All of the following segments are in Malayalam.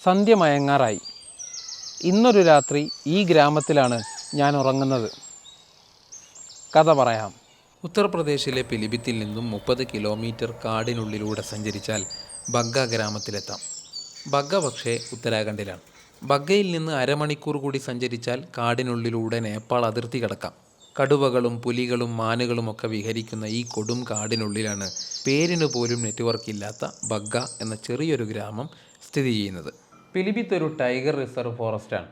സന്ധ്യ മയങ്ങാറായി. ഇന്നൊരു രാത്രി ഈ ഗ്രാമത്തിലാണ് ഞാൻ ഉറങ്ങുന്നത്. കഥ പറയാം. ഉത്തർപ്രദേശിലെ പിലിഭിത്തിൽ നിന്നും 30 കിലോമീറ്റർ കാടിനുള്ളിലൂടെ സഞ്ചരിച്ചാൽ ബഗ്ഗ ഗ്രാമത്തിലെത്താം. ബഗ്ഗ പക്ഷേ ഉത്തരാഖണ്ഡിലാണ്. ബഗ്ഗയിൽ നിന്ന് അരമണിക്കൂർ കൂടി സഞ്ചരിച്ചാൽ കാടിനുള്ളിലൂടെ നേപ്പാൾ അതിർത്തി കടക്കാം. കടുവകളും പുലികളും മാനുകളുമൊക്കെ വിഹരിക്കുന്ന ഈ കൊടും കാടിനുള്ളിലാണ് പേരിന് പോലും നെറ്റ്വർക്ക് ഇല്ലാത്ത ബഗ്ഗ എന്ന ചെറിയൊരു ഗ്രാമം സ്ഥിതി ചെയ്യുന്നത്. പിലിഭിത്ത് ഒരു ടൈഗർ റിസർവ് ഫോറസ്റ്റാണ്.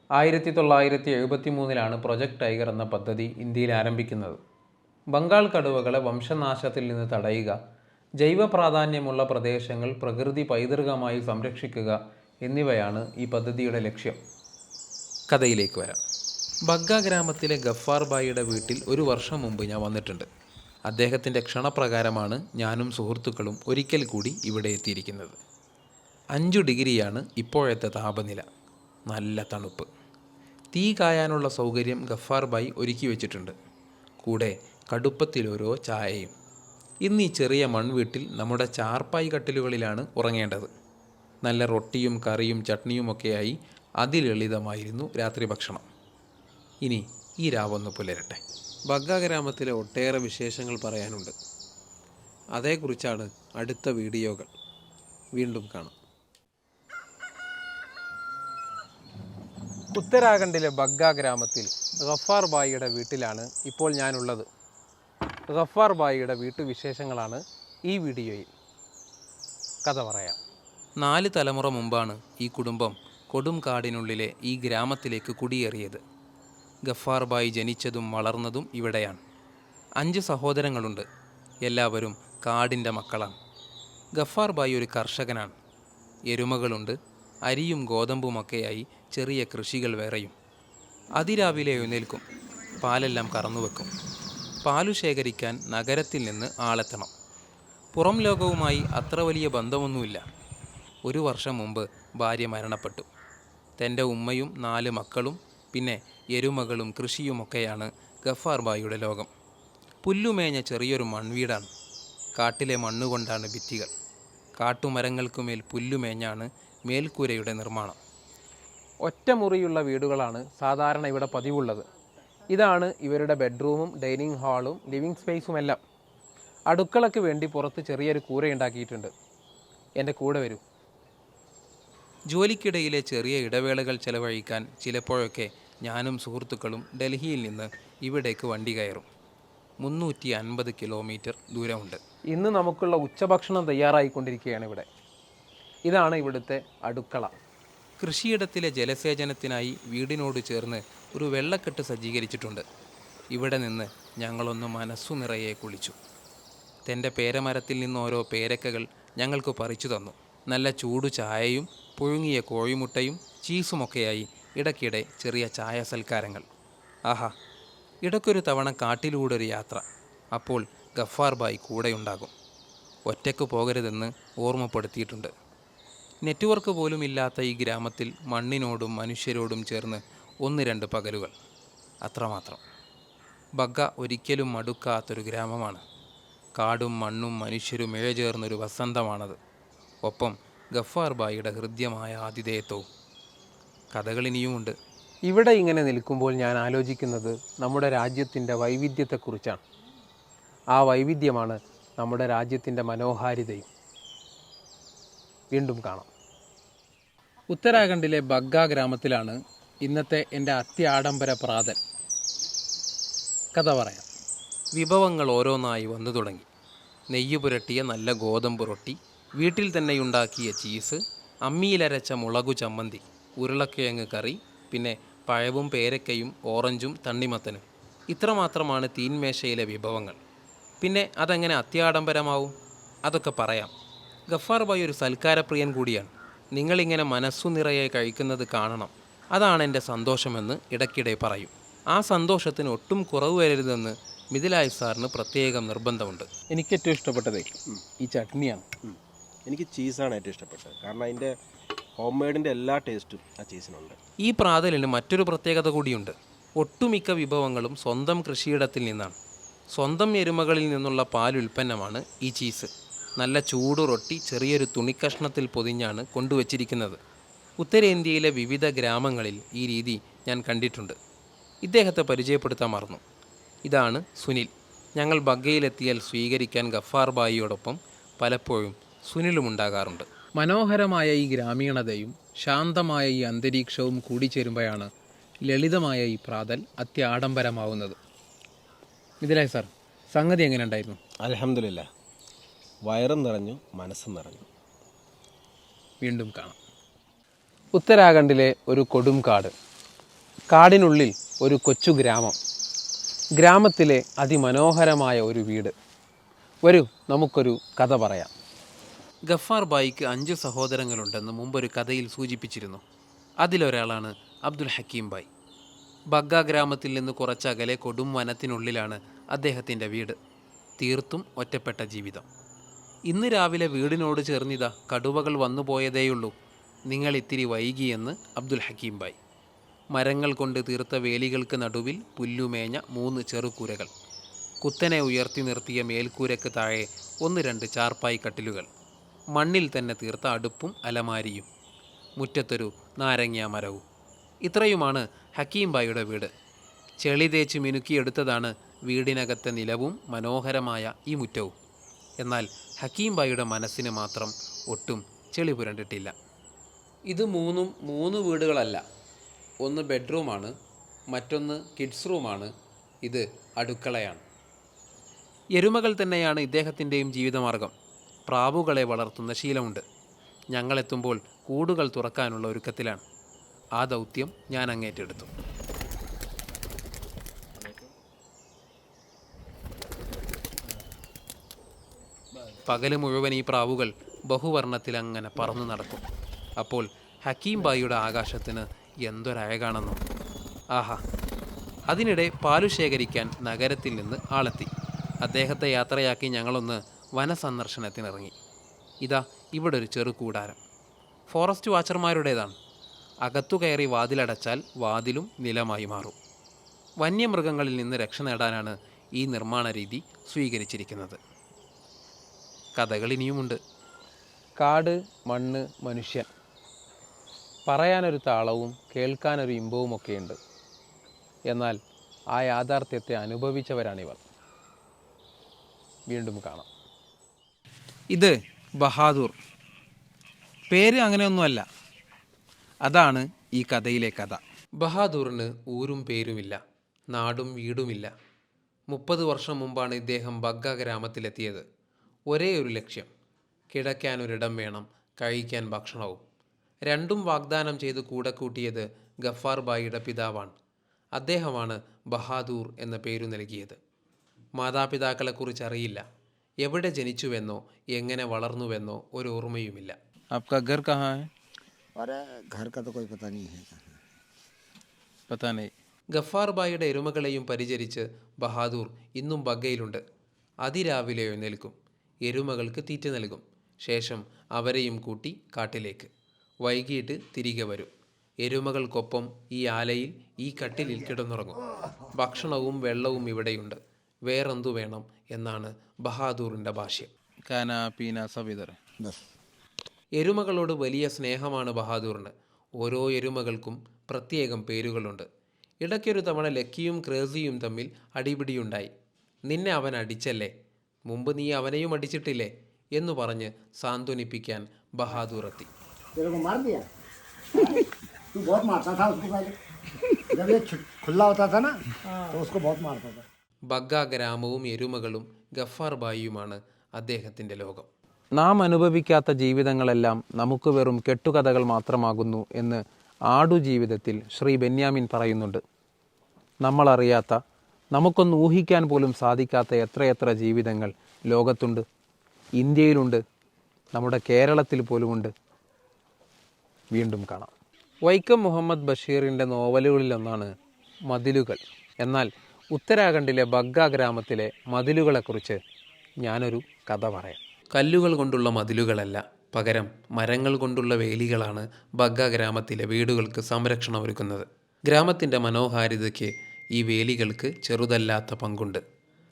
1973 പ്രൊജക്ട് ടൈഗർ എന്ന പദ്ധതി ഇന്ത്യയിൽ ആരംഭിക്കുന്നത്. ബംഗാൾ കടുവകളെ വംശനാശത്തിൽ നിന്ന് തടയുക, ജൈവ പ്രാധാന്യമുള്ള പ്രദേശങ്ങൾ പ്രകൃതി പൈതൃകമായി സംരക്ഷിക്കുക എന്നിവയാണ് ഈ പദ്ധതിയുടെ ലക്ഷ്യം. കഥയിലേക്ക് വരാം. ബഗ്ഗ ഗ്രാമത്തിലെ ഗഫാർ ബായിയുടെ വീട്ടിൽ ഒരു വർഷം മുമ്പ് ഞാൻ വന്നിട്ടുണ്ട്. അദ്ദേഹത്തിൻ്റെ ക്ഷണപ്രകാരമാണ് ഞാനും സുഹൃത്തുക്കളും ഒരിക്കൽ കൂടി ഇവിടെ എത്തിയിരിക്കുന്നത്. 5 ഡിഗ്രിയാണ് ഇപ്പോഴത്തെ താപനില. നല്ല തണുപ്പ്. തീ കായാനുള്ള സൗകര്യം ഗഫാർ ബായി ഒരുക്കി വെച്ചിട്ടുണ്ട്. കൂടെ കടുപ്പത്തിലോരോ ചായയും. ഇന്ന് ഈ ചെറിയ മൺവീട്ടിൽ നമ്മുടെ ചാർപ്പായി കട്ടിലുകളിലാണ് ഉറങ്ങേണ്ടത്. നല്ല റൊട്ടിയും കറിയും ചട്നിയുമൊക്കെയായി അതിലളിതമായിരുന്നു രാത്രി ഭക്ഷണം. ഇനി ഈ രാവൊന്ന് പുലരട്ടെ. ബഗ്ഗ ഗ്രാമത്തിലെ ഒട്ടേറെ വിശേഷങ്ങൾ പറയാനുണ്ട്. അതേക്കുറിച്ചാണ് അടുത്ത വീഡിയോകൾ. വീണ്ടും കാണാം. ഉത്തരാഖണ്ഡിലെ ബഗ്ഗ ഗ്രാമത്തിൽ ഗഫാർ ബായിയുടെ വീട്ടിലാണ് ഇപ്പോൾ ഞാനുള്ളത്. ഗഫാർ ബായിയുടെ വീട്ടുവിശേഷങ്ങളാണ് ഈ വീഡിയോയിൽ. കഥ പറയാം. 4 തലമുറ മുമ്പാണ് ഈ കുടുംബം കൊടും കാടിനുള്ളിലെ ഈ ഗ്രാമത്തിലേക്ക് കുടിയേറിയത്. ഗഫാർ ബായി ജനിച്ചതും വളർന്നതും ഇവിടെയാണ്. 5 സഹോദരങ്ങളുണ്ട്. എല്ലാവരും കാടിൻ്റെ മക്കളാണ്. ഗഫാർ ബായി ഒരു കർഷകനാണ്. എരുമകളുണ്ട്. അരിയും ഗോതമ്പുമൊക്കെയായി ചെറിയ കൃഷികൾ വേറെയും. അതിരാവിലെ എഴുന്നേൽക്കും. പാലെല്ലാം കറന്നുവെക്കും. പാലു ശേഖരിക്കാൻ നഗരത്തിൽ നിന്ന് ആളെത്തണം. പുറം ലോകവുമായി അത്ര വലിയ ബന്ധമൊന്നുമില്ല. 1 വർഷം മുമ്പ് ഭാര്യ മരണപ്പെട്ടു. തൻ്റെ ഉമ്മയും 4 മക്കളും പിന്നെ എരുമകളും കൃഷിയുമൊക്കെയാണ് ഗഫാർ ബായിയുടെ ലോകം. പുല്ലുമേഞ്ഞ ചെറിയൊരു മൺവീടാണ്. കാട്ടിലെ മണ്ണുകൊണ്ടാണ് ഭിത്തികൾ. കാട്ടുമരങ്ങൾക്കുമേൽ പുല്ലുമേഞ്ഞാണ് മേൽക്കൂരയുടെ നിർമ്മാണം. ഒറ്റമുറിയുള്ള വീടുകളാണ് സാധാരണ ഇവിടെ പതിവുള്ളത്. ഇതാണ് ഇവരുടെ ബെഡ്റൂമും ഡൈനിങ് ഹാളും ലിവിങ് സ്പേസുമെല്ലാം. അടുക്കളയ്ക്ക് വേണ്ടി പുറത്ത് ചെറിയൊരു കൂരയുണ്ടാക്കിയിട്ടുണ്ട്. എൻ്റെ കൂടെ വരൂ. ജോലിക്കിടയിലെ ചെറിയ ഇടവേളകൾ ചെലവഴിക്കാൻ ചിലപ്പോഴൊക്കെ ഞാനും സുഹൃത്തുക്കളും ഡൽഹിയിൽ നിന്ന് ഇവിടേക്ക് വണ്ടി കയറും. 350 കിലോമീറ്റർ ദൂരമുണ്ട്. ഇന്ന് നമുക്കുള്ള ഉച്ചഭക്ഷണം തയ്യാറായിക്കൊണ്ടിരിക്കുകയാണ് ഇവിടെ. ഇതാണ് ഇവിടുത്തെ അടുക്കള. കൃഷിയിടത്തിലെ ജലസേചനത്തിനായി വീടിനോട് ചേർന്ന് ഒരു വെള്ളക്കെട്ട് സജ്ജീകരിച്ചിട്ടുണ്ട്. ഇവിടെ നിന്ന് ഞങ്ങളൊന്ന് മനസ്സു നിറയെ കുളിച്ചു. തൻ്റെ പേരമരത്തിൽ നിന്ന് ഓരോ പേരക്കകൾ ഞങ്ങൾക്ക് പറിച്ചു തന്നു. നല്ല ചൂടു ചായയും പുഴുങ്ങിയ കോഴിമുട്ടയും ചീസുമൊക്കെയായി ഇടയ്ക്കിടെ ചെറിയ ചായ സൽക്കാരങ്ങൾ. ആഹാ, ഇടയ്ക്കൊരു തവണ കാട്ടിലൂടെ ഒരു യാത്ര. അപ്പോൾ ഗഫാർ ബായി കൂടെയുണ്ടാകും. ഒറ്റയ്ക്ക് പോകരുതെന്ന് ഓർമ്മപ്പെടുത്തിയിട്ടുണ്ട്. നെറ്റ്വർക്ക് പോലും ഇല്ലാത്ത ഈ ഗ്രാമത്തിൽ മണ്ണിനോടും മനുഷ്യരോടും ചേർന്ന് 1-2 പകലുകൾ, അത്രമാത്രം. ബഗ്ഗ ഒരിക്കലും മടുക്കാത്തൊരു ഗ്രാമമാണ്. കാടും മണ്ണും മനുഷ്യരും ഇഴചേർന്നൊരു വസന്തമാണത്. ഒപ്പം ഗഫാർ ബായിയുടെ ഹൃദ്യമായ ആതിഥേയത്വവും. കഥകളിനിയുമുണ്ട്. ഇവിടെ ഇങ്ങനെ നിൽക്കുമ്പോൾ ഞാൻ ആലോചിക്കുന്നത് നമ്മുടെ രാജ്യത്തിൻ്റെ വൈവിധ്യത്തെക്കുറിച്ചാണ്. ആ വൈവിധ്യമാണ് നമ്മുടെ രാജ്യത്തിൻ്റെ മനോഹാരിതയും. വീണ്ടും കാണാം. ഉത്തരാഖണ്ഡിലെ ബഗ്ഗ ഗ്രാമത്തിലാണ് ഇന്നത്തെ എൻ്റെ അത്യാഡംബര പ്രാതൽ. കഥ പറയാം. വിഭവങ്ങൾ ഓരോന്നായി വന്നു തുടങ്ങി. നെയ്യ് പുരട്ടിയ നല്ല ഗോതമ്പ് റൊട്ടി, വീട്ടിൽ തന്നെയുണ്ടാക്കിയ ചീസ്, അമ്മിയിലരച്ച മുളകു ചമ്മന്തി, ഉരുളക്കിഴങ്ങ് കറി, പിന്നെ പഴവും പേരക്കയും ഓറഞ്ചും തണ്ണിമത്തനും. ഇത്രമാത്രമാണ് തീൻമേശയിലെ വിഭവങ്ങൾ. പിന്നെ അതെങ്ങനെ അത്യാഡംബരമാവും? അതൊക്കെ പറയാം. ഗഫാർ ബായി ഒരു സൽക്കാരപ്രിയൻ കൂടിയാണ്. നിങ്ങളിങ്ങനെ മനസ്സു നിറയെ കഴിക്കുന്നത് കാണണം. അതാണ് എൻ്റെ സന്തോഷമെന്ന് ഇടയ്ക്കിടെ പറയും. ആ സന്തോഷത്തിന് ഒട്ടും കുറവ് വരരുതെന്ന് മിഥിലായ് സാറിന് പ്രത്യേകം നിർബന്ധമുണ്ട്. എനിക്കേറ്റവും ഇഷ്ടപ്പെട്ടതേ ഈ ചട്നിയാണ്. എനിക്ക് ചീസാണ് ഏറ്റവും ഇഷ്ടപ്പെട്ടത്. കാരണം അതിൻ്റെ ഹോം മെയ്ഡിൻ്റെ എല്ലാ ടേസ്റ്റും ആ ചീസിനുണ്ട്. ഈ പ്രാതലിന് മറ്റൊരു പ്രത്യേകത കൂടിയുണ്ട്. ഒട്ടുമിക്ക വിഭവങ്ങളും സ്വന്തം കൃഷിയിടത്തിൽ നിന്നാണ്. സ്വന്തം എരുമകളിൽ നിന്നുള്ള പാലുൽപ്പന്നമാണ് ഈ ചീസ്. നല്ല ചൂട് റൊട്ടി ചെറിയൊരു തുണിക്കഷ്ണത്തിൽ പൊതിഞ്ഞാണ് കൊണ്ടുവച്ചിരിക്കുന്നത്. ഉത്തരേന്ത്യയിലെ വിവിധ ഗ്രാമങ്ങളിൽ ഈ രീതി ഞാൻ കണ്ടിട്ടുണ്ട്. ഇദ്ദേഹത്തെ പരിചയപ്പെടുത്താൻ മറന്നു. ഇതാണ് സുനിൽ. ഞങ്ങൾ ബഗ്ഗയിലെത്തിയാൽ സ്വീകരിക്കാൻ ഗഫാർ ബായിയോടൊപ്പം പലപ്പോഴും സുനിലും ഉണ്ടാകാറുണ്ട്. മനോഹരമായ ഈ ഗ്രാമീണതയും ശാന്തമായ ഈ അന്തരീക്ഷവും കൂടിച്ചേരുമ്പോഴാണ് ലളിതമായ ഈ പ്രാതൽ അത്യാഡംബരമാവുന്നത്. മിഥിലായ് സാർ, സംഗതി എങ്ങനെ ഉണ്ടായിരുന്നു? അൽഹംദുലില്ലാ, വയറും നിറഞ്ഞു, മനസ്സും നിറഞ്ഞു. വീണ്ടും കാണാം. ഉത്തരാഖണ്ഡിലെ ഒരു കൊടും കാട്, കാടിനുള്ളിൽ ഒരു കൊച്ചു ഗ്രാമം, ഗ്രാമത്തിലെ അതിമനോഹരമായ ഒരു വീട്. വരൂ, നമുക്കൊരു കഥ പറയാം. ഗഫാർ ബായിക്ക് 5 സഹോദരങ്ങളുണ്ടെന്ന് മുമ്പൊരു കഥയിൽ സൂചിപ്പിച്ചിരുന്നു. അതിലൊരാളാണ് അബ്ദുൽ ഹക്കീം ബായ്. ബഗ്ഗ ഗ്രാമത്തിൽ നിന്ന് കുറച്ചകലെ കൊടും വനത്തിനുള്ളിലാണ് അദ്ദേഹത്തിൻ്റെ വീട്. തീർത്തും ഒറ്റപ്പെട്ട ജീവിതം. ഇന്ന് രാവിലെ വീടിനോട് ചേർന്നിതാ കടുവകൾ വന്നുപോയതേയുള്ളൂ. നിങ്ങൾ ഇത്തിരി വൈകിയെന്ന് അബ്ദുൽ ഹക്കീം ബായ്. മരങ്ങൾ കൊണ്ട് തീർത്ത വേലികൾക്ക് നടുവിൽ പുല്ലുമേഞ്ഞ 3 ചെറുകൂരകൾ, കുത്തനെ ഉയർത്തി നിർത്തിയ മേൽക്കൂരയ്ക്ക് താഴെ 1-2 ചാർപ്പായി കട്ടിലുകൾ, മണ്ണിൽ തന്നെ തീർത്ത അടുപ്പും അലമാരിയും, മുറ്റത്തൊരു നാരങ്ങാ മരവും. ഇത്രയുമാണ് ഹക്കീം ബായിയുടെ വീട്. ചെളി തേച്ച് മിനുക്കിയെടുത്തതാണ് വീടിനകത്തെ നിലവും മനോഹരമായ ഈ മുറ്റവും. എന്നാൽ ഹക്കീം ബായിയുടെ മനസ്സിന് മാത്രം ഒട്ടും ചെളി പുരണ്ടിട്ടില്ല. ഇത് 3 വീടുകളല്ല. ഒന്ന് ബെഡ്റൂമാണ്, മറ്റൊന്ന് കിഡ്സ് റൂമാണ്, ഇത് അടുക്കളയാണ്. എരുമകൾ തന്നെയാണ് ഇദ്ദേഹത്തിൻ്റെയും ജീവിതമാർഗം. പ്രാവുകളെ വളർത്തുന്ന ശീലമുണ്ട്. ഞങ്ങളെത്തുമ്പോൾ കൂടുകൾ തുറക്കാനുള്ള ഒരുക്കത്തിലാണ്. ആ ദൗത്യം ഞാൻ അങ്ങേറ്റെടുത്തു. പകല് മുഴുവൻ ഈ പ്രാവുകൾ ബഹുവർണ്ണത്തിൽ അങ്ങനെ പറന്നു നടക്കും. അപ്പോൾ ഹക്കീം ബായിയുടെ ആകാശത്തിന് എന്തൊരഴകാണെന്നോ. ആഹാ! അതിനിടെ പാലു ശേഖരിക്കാൻ നഗരത്തിൽ നിന്ന് ആളെത്തി. അദ്ദേഹത്തെ യാത്രയാക്കി ഞങ്ങളൊന്ന് വനസന്ദർശനത്തിനിറങ്ങി. ഇതാ ഇവിടെ ഒരു ചെറു കൂടാരം. ഫോറസ്റ്റ് വാച്ചർമാരുടേതാണ്. അകത്തു കയറി വാതിലടച്ചാൽ വാതിലും നിലമായി മാറും. വന്യമൃഗങ്ങളിൽ നിന്ന് രക്ഷ നേടാനാണ് ഈ നിർമ്മാണ രീതി സ്വീകരിച്ചിരിക്കുന്നത്. കഥകൾ ഇനിയുമുണ്ട്. കാട്, മണ്ണ്, മനുഷ്യൻ, പറയാനൊരു താളവും കേൾക്കാനൊരു ഇമ്പവുമൊക്കെയുണ്ട്. എന്നാൽ ആ യാഥാർത്ഥ്യത്തെ അനുഭവിച്ചവരാണിവർ. വീണ്ടും കാണാം. ഇത് ബഹാദൂർ. പേര് അങ്ങനെയൊന്നുമല്ല, അതാണ് ഈ കഥയിലെ കഥ. ബഹാദൂറിന് ഊരും പേരുമില്ല, നാടും വീടുമില്ല. 30 വർഷം മുമ്പാണ് ഇദ്ദേഹം ബഗ്ഗ ഗ്രാമത്തിലെത്തിയത്. ഒരേ ഒരു ലക്ഷ്യം, കിടക്കാനൊരിടം വേണം, കഴിക്കാൻ ഭക്ഷണവും. രണ്ടും വാഗ്ദാനം ചെയ്ത് കൂടെ കൂട്ടിയത് ഗഫാർ ബായിയുടെ പിതാവാണ്. അദ്ദേഹമാണ് ബഹാദൂർ എന്ന പേരു നൽകിയത്. മാതാപിതാക്കളെക്കുറിച്ച് അറിയില്ല. എവിടെ ജനിച്ചുവെന്നോ എങ്ങനെ വളർന്നുവെന്നോ ഒരു ഓർമ്മയുമില്ല. ആപ്കാ ഘർ കഹാ ഹൈ? अरे घर का तो कोई पता नहीं है. പത്താ നഹീ. ഗഫാർ ബായിയുടെ എരുമകളെയും പരിചരിച്ച് ബഹാദൂർ ഇന്നും ബഗ്ഗയിലുണ്ട്. അതിരാവിലെ എഴുന്നേൽക്കും, എരുമകൾക്ക് തീറ്റ നൽകും. ശേഷം അവരെയും കൂട്ടി കാട്ടിലേക്ക്. വൈകിട്ട് തിരികെ വരും. എരുമകൾക്കൊപ്പം ഈ ആലയിൽ, ഈ കട്ടിലിൽ കിടന്നുറങ്ങും. ഭക്ഷണവും വെള്ളവും ഇവിടെയുണ്ട്. വേറെന്തു വേണം എന്നാണ് ബഹാദൂറിൻ്റെ ഭാഷ്യം. കാന പീന സവിതർ. बस എരുമകളോട് വലിയ സ്നേഹമാണ് ബഹാദൂറിന്. ഓരോ എരുമകൾക്കും പ്രത്യേകം പേരുകളുണ്ട്. ഇടയ്ക്കൊരു തവണ ലക്കിയും ക്രേസിയും തമ്മിൽ അടിപിടിയുണ്ടായി. നിന്നെ അവൻ അടിച്ചല്ലേ, മുമ്പ് നീ അവനെയും അടിച്ചിട്ടില്ലേ എന്നു പറഞ്ഞ് സാന്ത്വനിപ്പിക്കാൻ ബഹാദൂർ എത്തി. तेरे को मार दिया. तू बहुत मारता था उसको पहले. जब ये खुला होता था ना तो उसको बहुत मारता था. ബഗ്ഗ ഗ്രാമവും എരുമകളും ഗഫാർ ബായിയുമാണ് അദ്ദേഹത്തിൻ്റെ ലോകം. നാം അനുഭവിക്കാത്ത ജീവിതങ്ങളെല്ലാം നമുക്ക് വെറും കെട്ടുകഥകൾ മാത്രമാകുന്നു എന്ന് ആടുജീവിതത്തിൽ ശ്രീ ബെന്യാമിൻ പറയുന്നുണ്ട്. നമ്മളറിയാത്ത, നമുക്കൊന്ന് ഊഹിക്കാൻ പോലും സാധിക്കാത്ത എത്രയെത്ര ജീവിതങ്ങൾ ലോകത്തുണ്ട്. ഇന്ത്യയിലുണ്ട്, നമ്മുടെ കേരളത്തിൽ പോലുമുണ്ട്. വീണ്ടും കാണാം. വൈക്കം മുഹമ്മദ് ബഷീറിൻ്റെ നോവലുകളിലൊന്നാണ് മതിലുകൾ. എന്നാൽ ഉത്തരാഖണ്ഡിലെ ബഗ്ഗ ഗ്രാമത്തിലെ മതിലുകളെക്കുറിച്ച് ഞാനൊരു കഥ പറയാം. കല്ലുകൾ കൊണ്ടുള്ള മതിലുകളല്ല, പകരം മരങ്ങൾ കൊണ്ടുള്ള വേലികളാണ് ബഗ്ഗ ഗ്രാമത്തിലെ വീടുകൾക്ക് സംരക്ഷണം ഒരുക്കുന്നത്. ഗ്രാമത്തിൻ്റെ മനോഹാരിതയ്ക്ക് ഈ വേലികൾക്ക് ചെറുതല്ലാത്ത പങ്കുണ്ട്.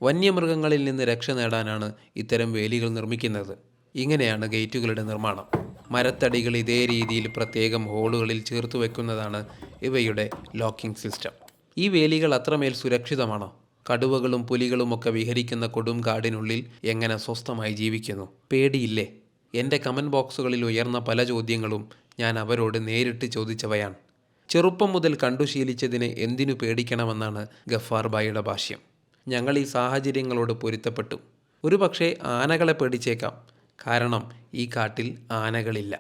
വന്യമൃഗങ്ങളിൽ നിന്ന് രക്ഷ നേടാനാണ് ഇത്തരം വേലികൾ നിർമ്മിക്കുന്നത്. ഇങ്ങനെയാണ് ഗേറ്റുകളുടെ നിർമ്മാണം. മരത്തടികൾ ഇതേ രീതിയിൽ പ്രത്യേകം ഹോളുകളിൽ ചേർത്ത് വെക്കുന്നതാണ് ഇവയുടെ ലോക്കിംഗ് സിസ്റ്റം. ഈ വേലികൾ അത്രമേൽ സുരക്ഷിതമാണോ? കടുവകളും പുലികളുമൊക്കെ വിഹരിക്കുന്ന കൊടുംകാടിനുള്ളിൽ എങ്ങനെ സ്വസ്ഥമായി ജീവിക്കുന്നു? പേടിയില്ലേ? എൻ്റെ കമൻറ്റ് ബോക്സുകളിൽ ഉയർന്ന പല ചോദ്യങ്ങളും ഞാൻ അവരോട് നേരിട്ട് ചോദിച്ചവയാണ്. ചെറുപ്പം മുതൽ കണ്ടുശീലിച്ചതിനെ എന്തിനു പേടിക്കണമെന്നാണ് ഗഫാർ ഭായിയുടെ ഭാഷ്യം. ഞങ്ങൾ ഈ സാഹചര്യങ്ങളോട് പൊരുത്തപ്പെട്ടു. ഒരുപക്ഷെ ആനകളെ പേടിച്ചേക്കാം, കാരണം ഈ കാട്ടിൽ ആനകളില്ല.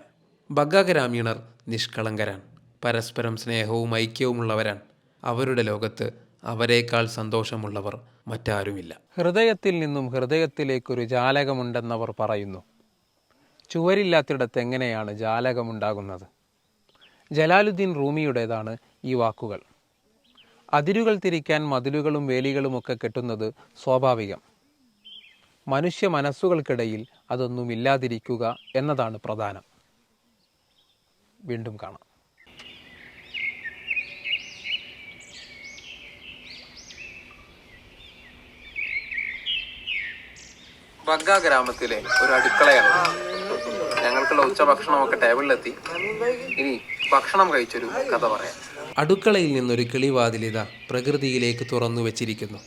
ബഗ്ഗ ഗ്രാമീണർ നിഷ്കളങ്കരാൻ, പരസ്പരം സ്നേഹവും ഐക്യവുമുള്ളവരാൻ. അവരുടെ ലോകത്ത് അവരെക്കാൾ സന്തോഷമുള്ളവർ മറ്റാരുമില്ല. ഹൃദയത്തിൽ നിന്നും ഹൃദയത്തിലേക്കൊരു ജാലകമുണ്ടെന്നവർ പറയുന്നു. ചുവരില്ലാത്തിടത്ത് എങ്ങനെയാണ് ജാലകമുണ്ടാകുന്നത്? ജലാലുദ്ദീൻ റൂമിയുടേതാണ് ഈ വാക്കുകൾ. അതിരുകൾ തിരിക്കാൻ മതിലുകളും വേലികളുമൊക്കെ കെട്ടുന്നത് സ്വാഭാവികം. മനുഷ്യ മനസ്സുകൾക്കിടയിൽ അതൊന്നുമില്ലാതിരിക്കുക എന്നതാണ് പ്രധാനം. വീണ്ടും കാണാം. ബഗ്ഗ ഗ്രാമത്തിലെ ഒരു അടുക്കളയാണ്. ഞങ്ങൾക്കുള്ള ഉച്ചഭക്ഷണമൊക്കെ ടേബിളിലെത്തി. ഇനി ഭക്ഷണം കഴിച്ചൊരു കഥ പറയാം. അടുക്കളയിൽ നിന്നൊരു കിളിവാതിലിത പ്രകൃതിയിലേക്ക് തുറന്നു വെച്ചിരിക്കുന്നു.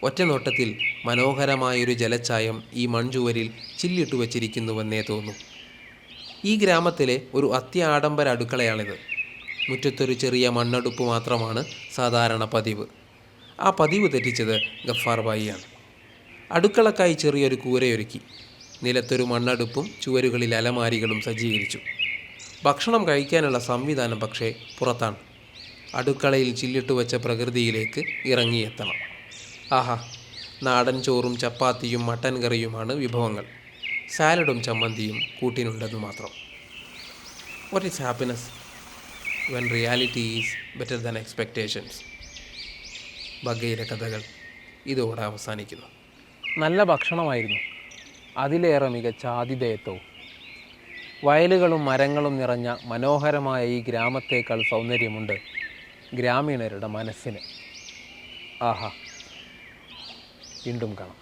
ഒറ്റനോട്ടത്തിൽ മനോഹരമായൊരു ജലച്ചായം ഈ മൺചുവരിൽ ചില്ലിട്ടു വച്ചിരിക്കുന്നുവെന്നേ തോന്നൂ. ഈ ഗ്രാമത്തിലെ ഒരു അത്യാഡംബര അടുക്കളയാണിത്. മുറ്റത്തൊരു ചെറിയ മണ്ണടുപ്പ് മാത്രമാണ് സാധാരണ പതിവ്. ആ പതിവ് തെറ്റിച്ചത് ഗഫാർ ഭായിയാണ്. അടുക്കളക്കായി ചെറിയൊരു കൂരയൊരുക്കി. നിലത്തൊരു മണ്ണടുപ്പും ചുവരുകളിൽ അലമാരികളും സജ്ജീകരിച്ചു. ഭക്ഷണം കഴിക്കാനുള്ള സംവിധാനം പക്ഷേ പുറത്താണ്. അടുക്കളയിൽ ചില്ലിട്ടു വച്ച പ്രകൃതിയിലേക്ക് ഇറങ്ങിയെത്തണം. ആഹാ, നാടൻ ചോറും ചപ്പാത്തിയും മട്ടൻ കറിയുമാണ് വിഭവങ്ങൾ. സാലഡും ചമ്മന്തിയും കൂട്ടിനുണ്ടെന്ന് മാത്രം. What is happiness when reality is better than expectations? ബഗ്ഗയിലെ കഥകൾ ഇതോടെ അവസാനിക്കുന്നു. നല്ല ഭക്ഷണമായിരുന്നു, അതിലേറെ മികച്ച ആതിഥേയത്വവും. വയലുകളും മരങ്ങളും നിറഞ്ഞ മനോഹരമായ ഈ ഗ്രാമത്തേക്കാൾ സൗന്ദര്യമുണ്ട് ഗ്രാമീണരുടെ മനസ്സിന്. ആഹാ, വീണ്ടും കാണാം.